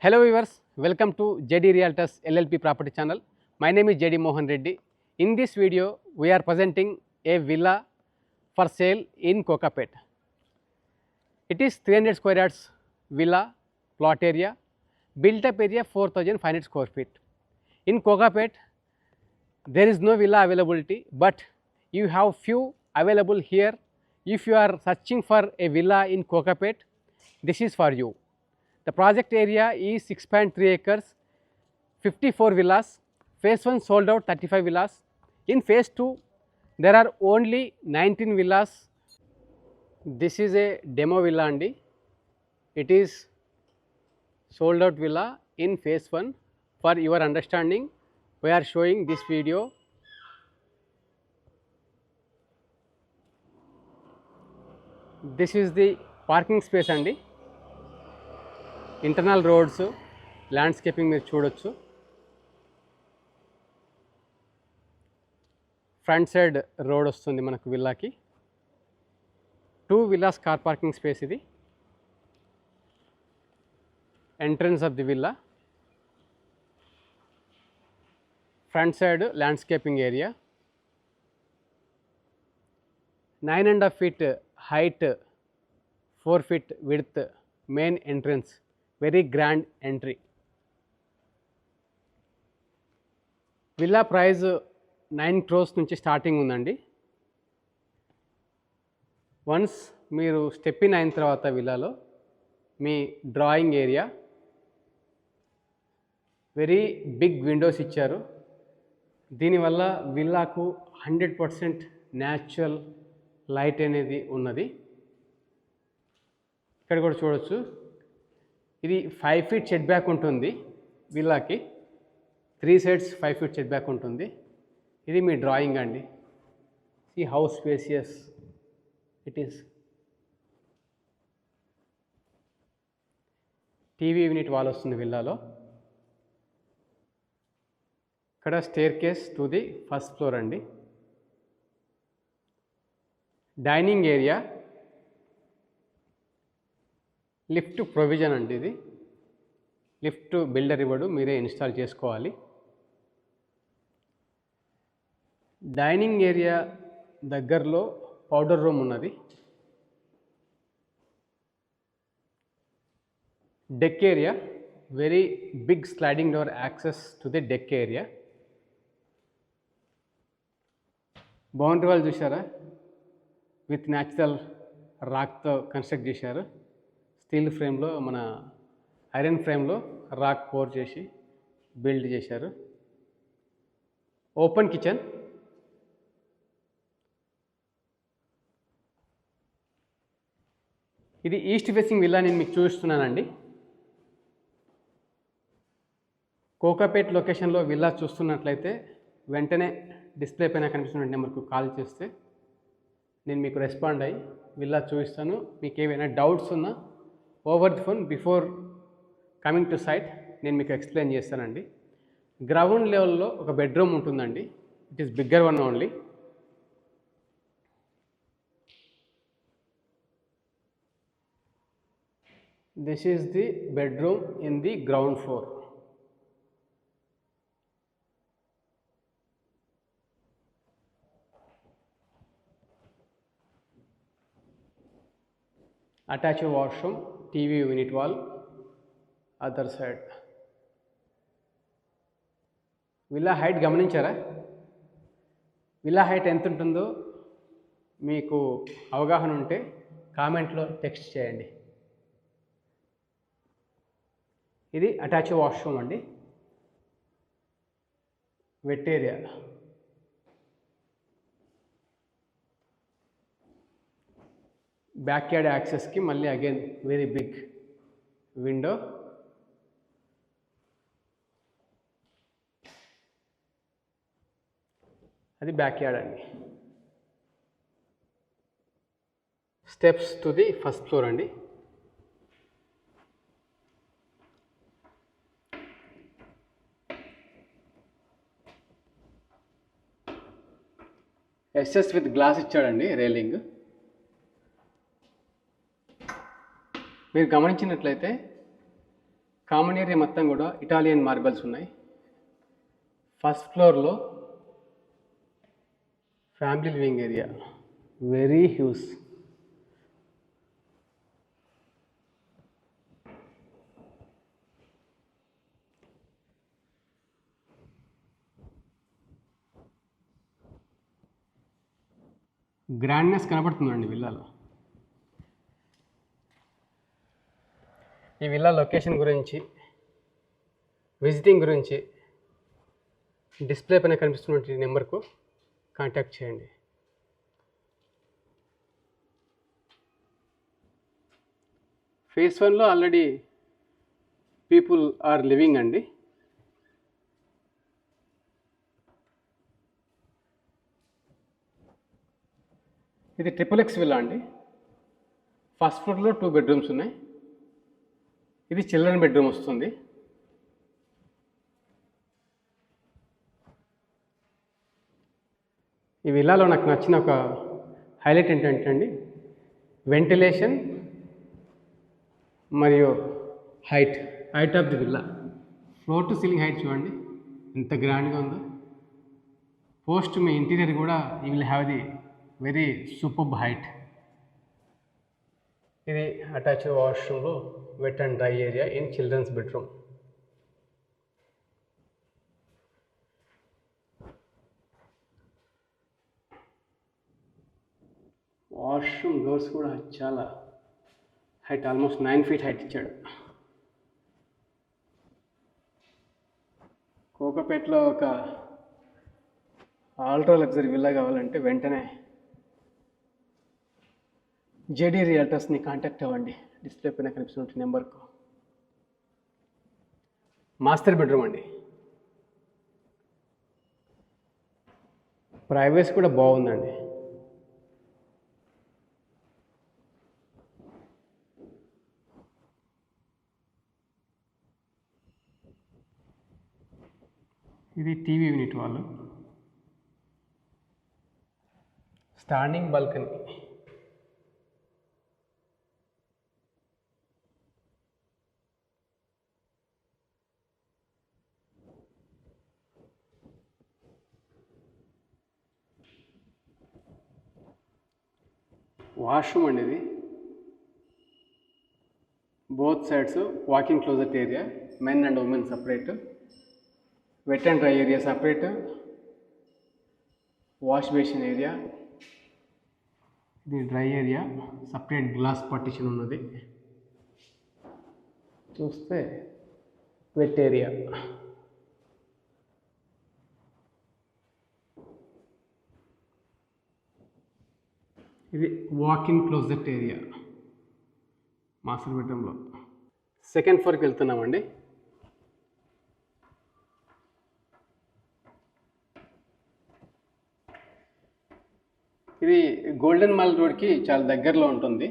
Hello viewers, welcome to JD Realtors LLP property channel. My name is JD Mohan Reddy. In this video, we are presenting a villa for sale in Kokapet. It is 300 square yards villa plot area, built up area 4500 square feet. In Kokapet, there is no villa availability, but you have few available here. If you are searching for a villa in Kokapet, this is for you. The project area is 6.3 acres, 54 villas. Phase 1 sold out 35 villas. In phase 2, there are only 19 villas. This is a demo villa andi. It is sold out villa in phase 1. For your understanding, we are showing this video. This is the parking space andi. Internal roads landscaping మీరు చూడొచ్చు. Front side road వస్తుంది మనకు విల్లాకి. 2 villas car parking space. ఇది entrance of the villa. Front side landscaping area. 9.5 feet height, 4 feet width main entrance. Very grand entry. Villa price 9 crores నుంచి starting ఉందండి. Once మీరు step in అయిన తర్వాత విల్లాలో మీ drawing area, very big windows ఇచ్చారు. దీనివల్ల విల్లాకు 100% న్యాచురల్ లైట్ అనేది ఉన్నది. ఇక్కడ కూడా చూడొచ్చు. ఇది 5 feet సెట్ బ్యాక్ ఉంటుంది విల్లాకి. 3 sides 5 feet సెట్ బ్యాక్ ఉంటుంది. ఇది మీ డ్రాయింగ్ అండి. ఈ house spacious it is. TV unit wall వస్తుంది విల్లాలో. ఇక్కడ staircase to the first floor అండి. డైనింగ్ ఏరియా, లిఫ్ట్ ప్రొవిజన్ అండి. ఇది లిఫ్ట్ బిల్డర్ ఇవ్వడు, మీరే ఇన్స్టాల్ చేసుకోవాలి. డైనింగ్ ఏరియా దగ్గరలో పౌడర్ రూమ్ ఉన్నది. Deck area, very big sliding door access to the deck area. Boundary wall చూసారా, విత్ న్యాచురల్ రాక్తో కన్స్ట్రక్ట్ చేశారు. స్టీల్ ఫ్రేమ్లో, మన ఐరన్ ఫ్రేమ్లో రాక్ పోర్ చేసి బిల్డ్ చేశారు. Open kitchen. ఇది ఈస్ట్ ఫేసింగ్ విల్లా నేను మీకు చూపిస్తున్నానండి. కోకాపేట్ లొకేషన్లో విల్లా చూస్తున్నట్లయితే వెంటనే డిస్ప్లే పైన కనిపిస్తున్న నెంబర్కు కాల్ చేస్తే నేను మీకు రెస్పాండ్ అయ్యి విల్లా చూపిస్తాను. మీకు ఏవైనా డౌట్స్ ఉన్నా over the phone before coming to site నేను మీకు ఎక్స్ప్లెయిన్ చేస్తానండి. గ్రౌండ్ లెవెల్లో ఒక బెడ్రూమ్ ఉంటుందండి. It is bigger one only. This is the bedroom in the ground floor. Attached washroom, TV unit wall, other side. Villa height గమనించారా? Villa height ఎంత ఉంటుందో మీకు అవగాహన ఉంటే కామెంట్లో టెక్స్ట్ చేయండి. ఇది అటాచ్డ్ వాష్రూమ్ అండి. Wet area. బ్యాక్ యార్డ్ యాక్సెస్కి మళ్ళీ అగైన్ వెరీ బిగ్ విండో. అది బ్యాక్ యార్డ్ అండి. Steps to the first floor అండి. ఎస్ఎస్ విత్ గ్లాస్ ఇచ్చాడండి రైలింగ్. మీరు గమనించినట్లయితే కామన్ ఏరియా మొత్తం కూడా ఇటాలియన్ మార్బల్స్ ఉన్నాయి. ఫస్ట్ ఫ్లోర్లో family living area, very huge. Grandness కనబడుతుందండి విల్లాలో. ఈ విల్లా లొకేషన్ గురించి, విజిటింగ్ గురించి డిస్ప్లే పైన కనిపిస్తున్న నెంబర్కు కాంటాక్ట్ చేయండి. ఫేజ్ 1లో ఆల్రెడీ పీపుల్ ఆర్ లివింగ్ అండి. ఇది XXX విల్లా అండి. ఫస్ట్ ఫ్లోర్లో 2 బెడ్రూమ్స్ ఉన్నాయి. ఇది చిల్డ్రన్ బెడ్రూమ్ వస్తుంది. ఈ విల్లాలో నాకు నచ్చిన ఒక హైలైట్ ఏంటంటే అండి, వెంటిలేషన్ మరియు height of the villa. Floor to ceiling height చూడండి ఎంత గ్రాండ్గా ఉందో. పోస్ట్ మీ ఇంటీరియర్ కూడా you will have the very superb height. ఇది అటాచ్డ్ వాష్రూమ్లో wet and dry area in children's bedroom. Washroom doors కూడా చాలా హైట్, ఆల్మోస్ట్ 9 feet హైట్ ఇచ్చాడు. కోకాపేట్లో ఒక ఆల్ట్రా లగ్జరీ విల్లా కావాలంటే వెంటనే జేడీ రియల్టర్స్ని కాంటాక్ట్ అవ్వండి. డిస్ప్లే పైన కనిపిస్తున్న నెంబర్కు. మాస్టర్ బెడ్రూమ్ అండి. ప్రైవసీ కూడా బాగుందండి. ఇది టీవీ యూనిట్ వాళ్ళు. Standing balcony. వాష్రూమ్ అండి ఇది. Both sides walking closet area, men and women separate, wet and dry area separate, wash basin area. ఇది dry area, separate glass partition ఉన్నది. చూస్తే వెట్ ఏరియా. ఇది వాకింగ్ క్లోజెట్ ఏరియా మాస్టర్ బెడ్రూమ్లో. Second ఫ్లోర్కి వెళ్తున్నామండి. ఇది గోల్డెన్ మైల్ రోడ్కి చాలా దగ్గరలో ఉంటుంది.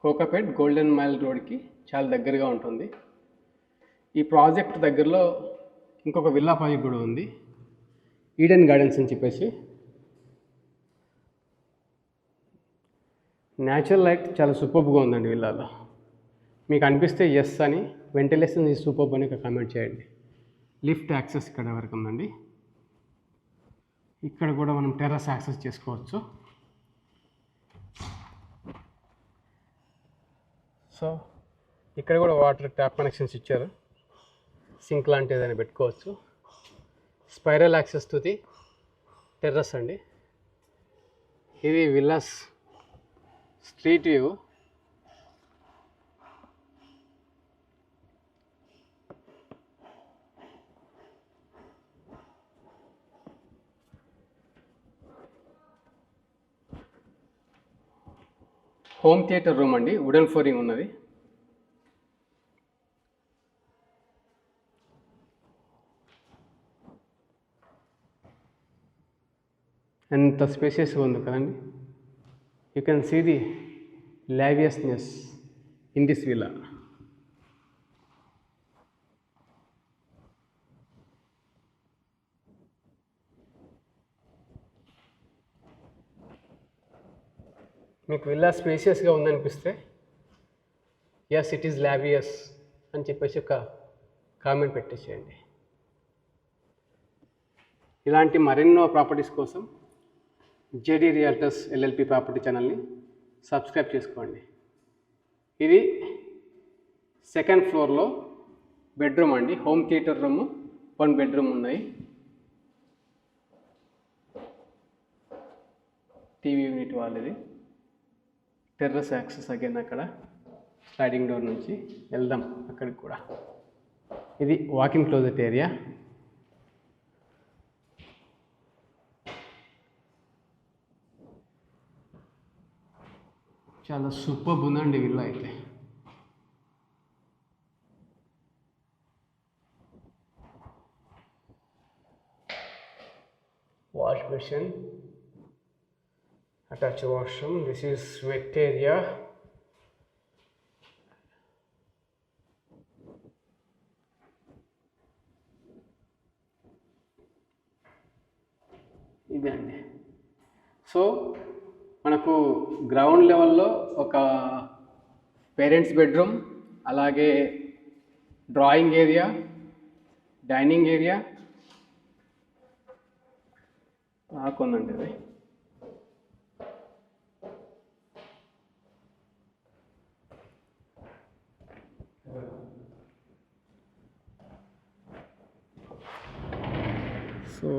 కోకాపేట్ గోల్డెన్ మైల్ రోడ్కి చాలా దగ్గరగా ఉంటుంది. ఈ ప్రాజెక్ట్ దగ్గరలో ఇంకొక విల్లా ప్రాజెక్ట్ కూడా ఉంది, ఈడెన్ గార్డెన్స్ అని చెప్పేసి. న్యాచురల్ లైట్ చాలా సూపర్గా ఉందండి విల్లాలో. మీకు అనిపిస్తే ఎస్ అని, వెంటిలేషన్ ఈ సూపర్ అని కామెంట్ చేయండి. లిఫ్ట్ యాక్సెస్ ఇక్కడ వరకు ఉందండి. ఇక్కడ కూడా మనం టెర్రస్ యాక్సెస్ చేసుకోవచ్చు. సో ఇక్కడ కూడా వాటర్ ట్యాప్ కనెక్షన్స్ ఇచ్చారు. సింక్ లాంటిది ఏదైనా పెట్టుకోవచ్చు. Spiral access to the terrace అండి. ఇది villas street view. Home theatre room అండి, వుడెన్ ఫ్లోరింగ్ ఉన్నది. ఎంత స్పేసియస్గా ఉంది కదండి. You can see the laviousness in this villa. మీకు విల్లా స్పేసియస్గా ఉందనిపిస్తే ఎస్ ఇట్ ఈస్ లావియస్ అని చెప్పేసి ఒక కామెంట్ పెట్టేసేయండి. ఇలాంటి మరెన్నో ప్రాపర్టీస్ కోసం జేడీ రియల్టర్స్ ఎల్ఎల్పి ప్రాపర్టీ ఛానల్ని సబ్స్క్రైబ్ చేసుకోండి. ఇది సెకండ్ ఫ్లోర్లో బెడ్రూమ్ అండి. హోమ్ థియేటర్ రూము, 1 బెడ్రూమ్ ఉన్నాయి. టీవీ యూనిట్ వాళ్ళది. టెర్రస్ యాక్సెస్ అగైన్ అక్కడ స్లైడింగ్ డోర్ నుంచి వెళ్దాం అక్కడికి కూడా. ఇది వాకింగ్ క్లోజెట్ ఏరియా. చాలా సూపర్ ఉందండి విల్లా అయితే. Wash basin, attach washroom. This is wet area. ఇదే అండి. సో మనకు గ్రౌండ్ లెవెల్లో ఒక పేరెంట్స్ బెడ్రూమ్, అలాగే డ్రాయింగ్ ఏరియా, డైనింగ్ ఏరియా కొందండి అది. సో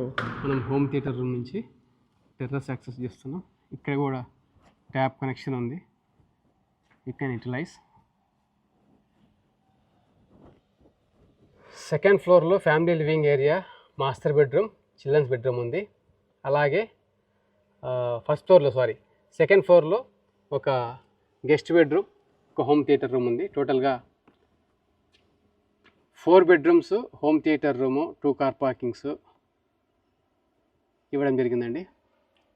మనం హోమ్ థియేటర్ రూమ్ నుంచి టెర్రస్ యాక్సెస్ చేస్తున్నాం. ఇక్కడ కూడా ట్యాప్ కనెక్షన్ ఉంది. You can utilise. సెకండ్ ఫ్లోర్లో family living area, master bedroom, children's bedroom ఉంది. అలాగే సెకండ్ ఫ్లోర్లో ఒక గెస్ట్ బెడ్రూమ్, ఒక హోమ్ థియేటర్ రూమ్ ఉంది. టోటల్గా 4 bedrooms, home theatre room, 2 car parkings ఇవ్వడం జరిగిందండి.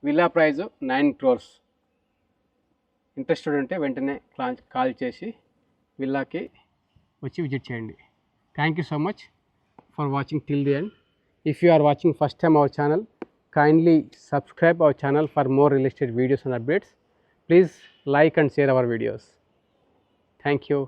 Villa price 9 crores. ఇంట్రెస్టెడ్ ఉంటే వెంటనే కాల్ చేసి విల్లాకి వచ్చి విజిట్ చేయండి. Thank you so much for watching till the end. If you are watching first time our channel, kindly subscribe our channel for more real estate videos and updates. Please like and share our videos. Thank you.